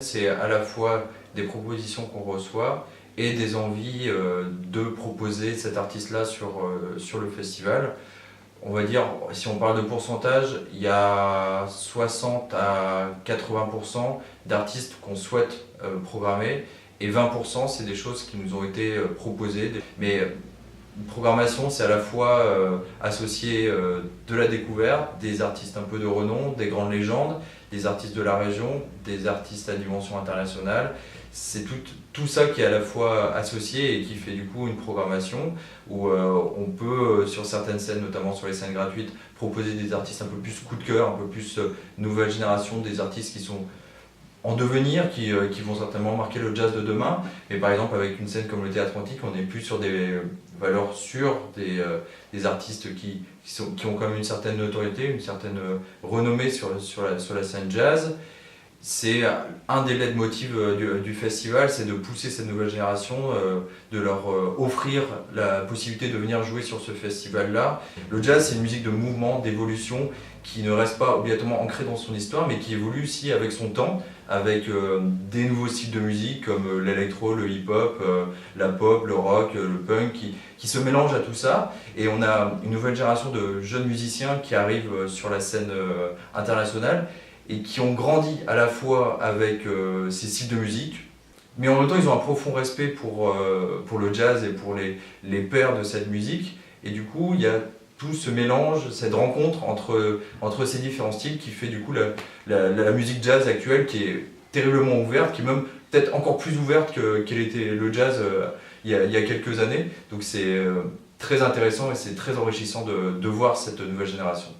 C'est à la fois des propositions qu'on reçoit et des envies de proposer cet artiste-là sur le festival. On va dire, si on parle de pourcentage, il y a 60 à 80% d'artistes qu'on souhaite programmer et 20% c'est des choses qui nous ont été proposées. Mais une programmation, c'est à la fois associer de la découverte, des artistes un peu de renom, des grandes légendes, des artistes de la région, des artistes à dimension internationale. C'est tout ça qui est à la fois associé et qui fait du coup une programmation où on peut, sur certaines scènes, notamment sur les scènes gratuites, proposer des artistes un peu plus coup de cœur, un peu plus nouvelle génération, des artistes qui sont en devenir, qui vont certainement marquer le jazz de demain. Mais par exemple, avec une scène comme le Théâtre Antique, on n'est plus sur des valeurs sûres, des artistes qui ont quand même une certaine notoriété, une certaine renommée sur la scène jazz. C'est un des leitmotivs du festival, c'est de pousser cette nouvelle génération, de leur offrir la possibilité de venir jouer sur ce festival-là. Le jazz, c'est une musique de mouvement, d'évolution, qui ne reste pas obligatoirement ancrée dans son histoire, mais qui évolue aussi avec son temps, avec des nouveaux styles de musique comme l'électro, le hip-hop, la pop, le rock, le punk, qui se mélangent à tout ça. Et on a une nouvelle génération de jeunes musiciens qui arrivent sur la scène internationale et qui ont grandi à la fois avec ces styles de musique, mais en même temps ils ont un profond respect pour le jazz et pour les pères de cette musique. Et du coup, il y a tout ce mélange, cette rencontre entre ces différents styles qui fait du coup la musique jazz actuelle qui est terriblement ouverte, qui est même peut-être encore plus ouverte qu'elle était le jazz il y a quelques années. Donc c'est très intéressant et c'est très enrichissant de voir cette nouvelle génération.